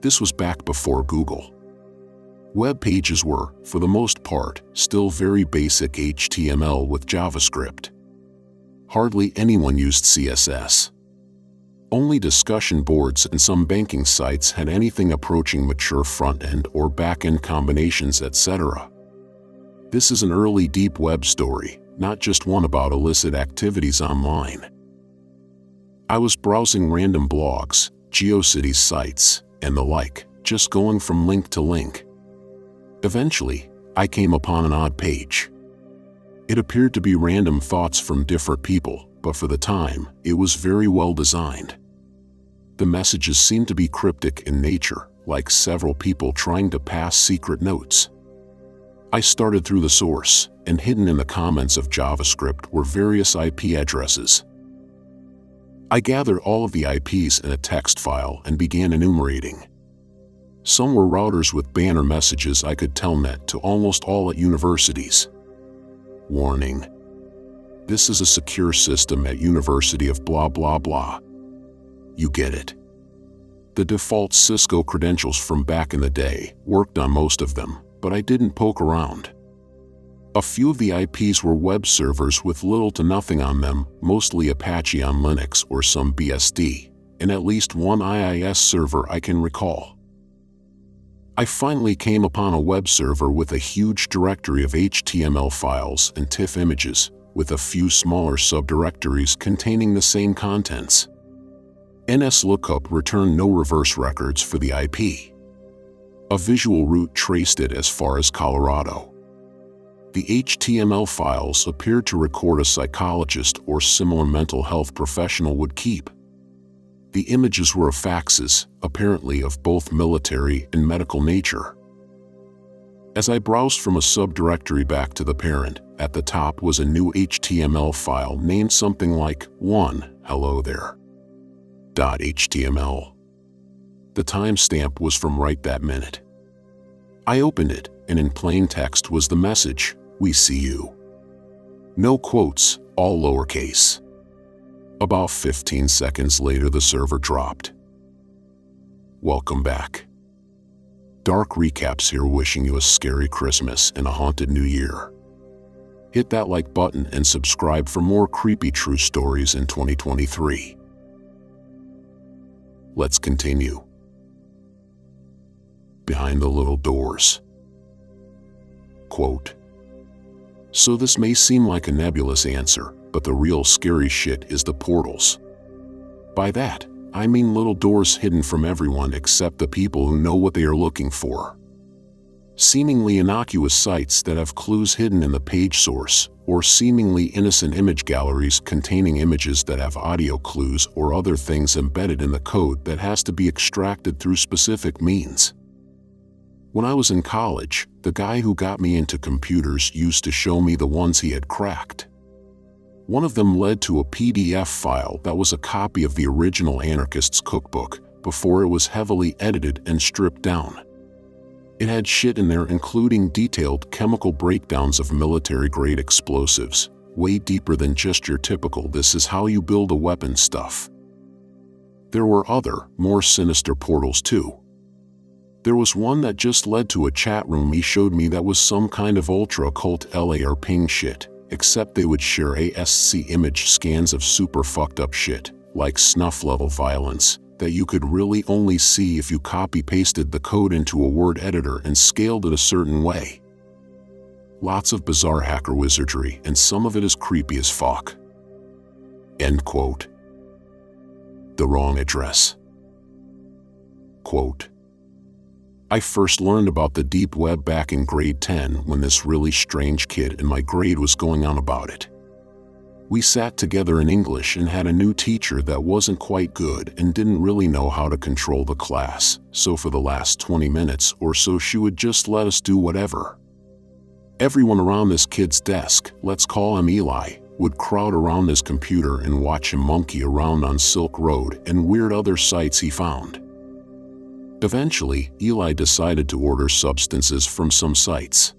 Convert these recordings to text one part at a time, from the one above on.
This was back before Google. Web pages were, for the most part, still very basic HTML with JavaScript. Hardly anyone used CSS. Only discussion boards and some banking sites had anything approaching mature front-end or back-end combinations, etc. This is an early deep web story, not just one about illicit activities online. I was browsing random blogs, GeoCities sites, and the like, just going from link to link. Eventually, I came upon an odd page. It appeared to be random thoughts from different people, but for the time, it was very well designed. The messages seemed to be cryptic in nature, like several people trying to pass secret notes. I started through the source, and hidden in the comments of JavaScript were various IP addresses. I gathered all of the IPs in a text file and began enumerating. Some were routers with banner messages I could telnet to almost all at universities. Warning: this is a secure system at University of blah blah blah. You get it. The default Cisco credentials from back in the day worked on most of them, but I didn't poke around. A few of the IPs were web servers with little to nothing on them, mostly Apache on Linux or some BSD, and at least one IIS server I can recall. I finally came upon a web server with a huge directory of HTML files and TIFF images, with a few smaller subdirectories containing the same contents. NSLOOKUP returned no reverse records for the IP. A visual route traced it as far as Colorado. The HTML files appeared to record a psychologist or similar mental health professional would keep. The images were of faxes, apparently of both military and medical nature. As I browsed from a subdirectory back to the parent, at the top was a new HTML file named something like 1hello there.html. The timestamp was from right that minute. I opened it, and in plain text was the message, "We see you." No quotes, all lowercase. About 15 seconds later the server dropped. Welcome back. Dark Recaps here, wishing you a scary Christmas and a haunted New Year. Hit that like button and subscribe for more creepy true stories in 2023. Let's continue. Behind the little doors. Quote, "So this may seem like a nebulous answer, but the real scary shit is the portals. By that, I mean little doors hidden from everyone except the people who know what they are looking for. Seemingly innocuous sites that have clues hidden in the page source, or seemingly innocent image galleries containing images that have audio clues or other things embedded in the code that has to be extracted through specific means. When I was in college, the guy who got me into computers used to show me the ones he had cracked. One of them led to a PDF file that was a copy of the original Anarchist's Cookbook, before it was heavily edited and stripped down. It had shit in there including detailed chemical breakdowns of military-grade explosives, way deeper than just your typical "this is how you build a weapon" stuff. There were other, more sinister portals too. There was one that just led to a chat room he showed me that was some kind of ultra-occult LAR ping shit, except they would share ASC image scans of super fucked up shit, like snuff-level violence, that you could really only see if you copy-pasted the code into a word editor and scaled it a certain way. Lots of bizarre hacker wizardry, and some of it is creepy as fuck. End quote. The wrong address. Quote, "I first learned about the deep web back in grade 10 when this really strange kid in my grade was going on about it. We sat together in English and had a new teacher that wasn't quite good and didn't really know how to control the class, so for the last 20 minutes or so she would just let us do whatever. Everyone around this kid's desk, let's call him Eli, would crowd around his computer and watch him monkey around on Silk Road and weird other sites he found. Eventually, Eli decided to order substances from some sites.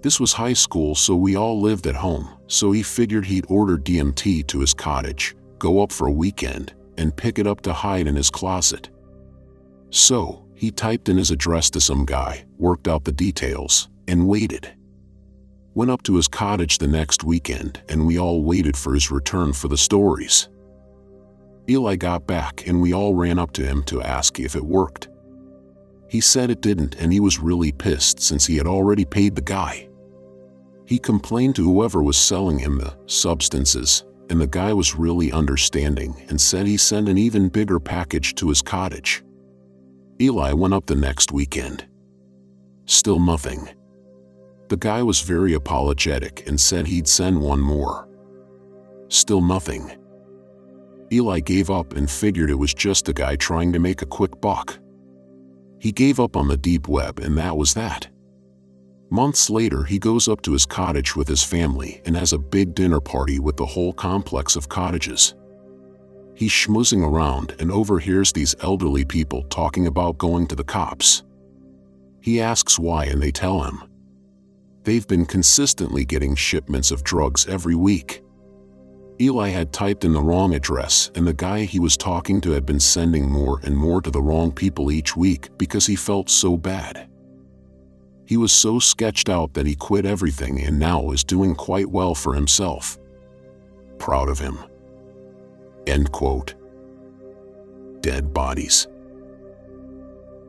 This was high school, so we all lived at home, so he figured he'd order DMT to his cottage, go up for a weekend, and pick it up to hide in his closet. So, he typed in his address to some guy, worked out the details, and waited. Went up to his cottage the next weekend, and we all waited for his return for the stories. Eli got back, and we all ran up to him to ask if it worked. He said it didn't, and he was really pissed since he had already paid the guy. He complained to whoever was selling him the substances, and the guy was really understanding and said he sent an even bigger package to his cottage. Eli went up the next weekend. Still nothing. The guy was very apologetic and said he'd send one more. Still nothing. Eli gave up and figured it was just a guy trying to make a quick buck. He gave up on the deep web, and that was that. Months later, he goes up to his cottage with his family and has a big dinner party with the whole complex of cottages. He's schmoozing around and overhears these elderly people talking about going to the cops. He asks why, and they tell him. They've been consistently getting shipments of drugs every week. Eli had typed in the wrong address, and the guy he was talking to had been sending more and more to the wrong people each week because he felt so bad. He was so sketched out that he quit everything and now is doing quite well for himself. Proud of him. End quote. Dead bodies.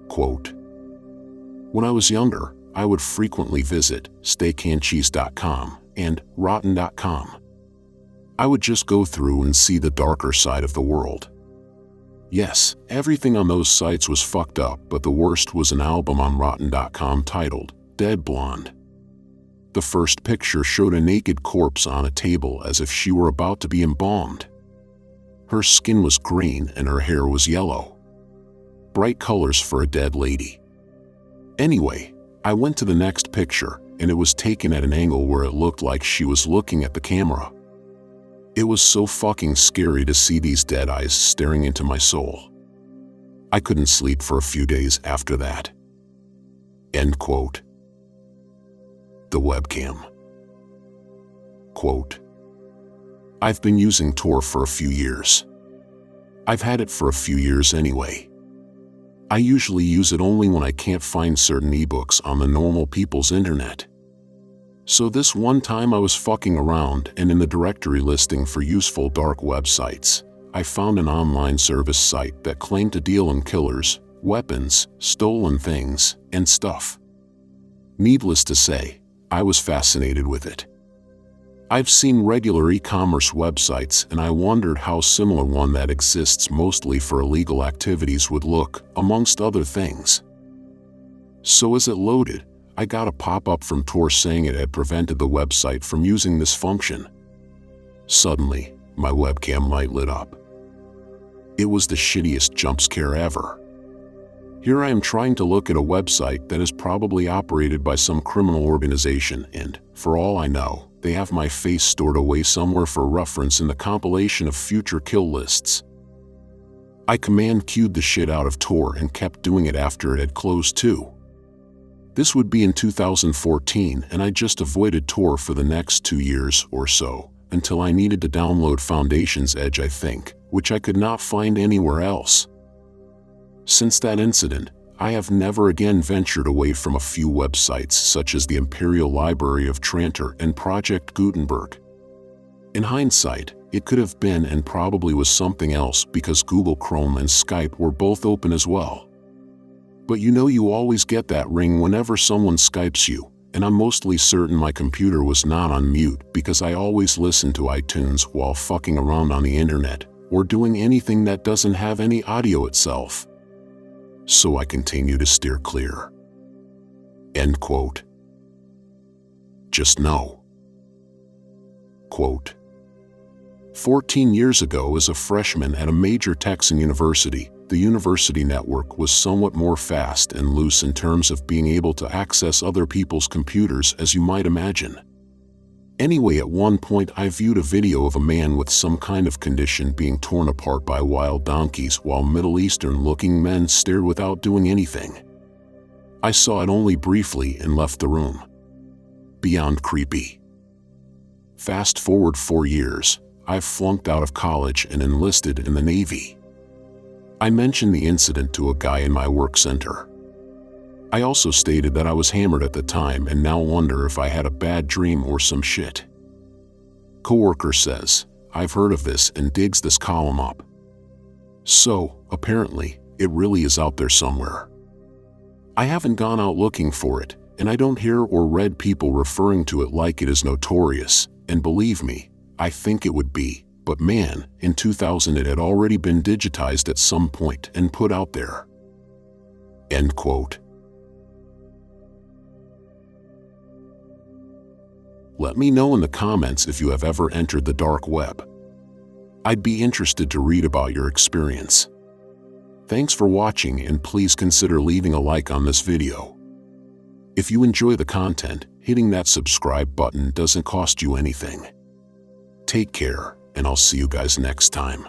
Quote. When I was younger, I would frequently visit steakandcheese.com and rotten.com. I would just go through and see the darker side of the world. Yes, everything on those sites was fucked up, but the worst was an album on rotten.com titled Dead Blonde. The first picture showed a naked corpse on a table as if she were about to be embalmed. Her skin was green and her hair was yellow. Bright colors for a dead lady. Anyway, I went to the next picture, and it was taken at an angle where it looked like she was looking at the camera. It was so fucking scary to see these dead eyes staring into my soul. I couldn't sleep for a few days after that. End quote. The Webcam. Quote. I've been using Tor for a few years. I've had it for a few years anyway. I usually use it only when I can't find certain ebooks on the normal people's internet. So this one time I was fucking around, and in the directory listing for useful dark websites, I found an online service site that claimed to deal in killers, weapons, stolen things, and stuff. Needless to say, I was fascinated with it. I've seen regular e-commerce websites, and I wondered how similar one that exists mostly for illegal activities would look, amongst other things. So as it loaded, I got a pop-up from Tor saying it had prevented the website from using this function. Suddenly, my webcam light lit up. It was the shittiest jump scare ever. Here I am trying to look at a website that is probably operated by some criminal organization, and, for all I know, they have my face stored away somewhere for reference in the compilation of future kill lists. I command queued the shit out of Tor and kept doing it after it had closed too. This would be in 2014, and I just avoided Tor for the next 2 years or so, until I needed to download Foundation's Edge, I think, which I could not find anywhere else. Since that incident, I have never again ventured away from a few websites such as the Imperial Library of Trantor and Project Gutenberg. In hindsight, it could have been and probably was something else because Google Chrome and Skype were both open as well. But you always get that ring whenever someone Skypes you, and I'm mostly certain my computer was not on mute because I always listen to iTunes while fucking around on the internet, or doing anything that doesn't have any audio itself. So I continue to steer clear. End quote. Just know. Quote. 14 years ago, as a freshman at a major Texan university, the university network was somewhat more fast and loose in terms of being able to access other people's computers, as you might imagine. Anyway, at one point I viewed a video of a man with some kind of condition being torn apart by wild donkeys while Middle Eastern-looking men stared without doing anything. I saw it only briefly and left the room. Beyond creepy. Fast forward 4 years, I've flunked out of college and enlisted in the Navy. I mentioned the incident to a guy in my work center. I also stated that I was hammered at the time and now wonder if I had a bad dream or some shit. Coworker says, I've heard of this, and digs this column up. So, apparently, it really is out there somewhere. I haven't gone out looking for it, and I don't hear or read people referring to it like it is notorious, and believe me, I think it would be, but man, in 2000 it had already been digitized at some point and put out there. End quote. Let me know in the comments if you have ever entered the dark web. I'd be interested to read about your experience. Thanks for watching, and please consider leaving a like on this video. If you enjoy the content, hitting that subscribe button doesn't cost you anything. Take care, and I'll see you guys next time.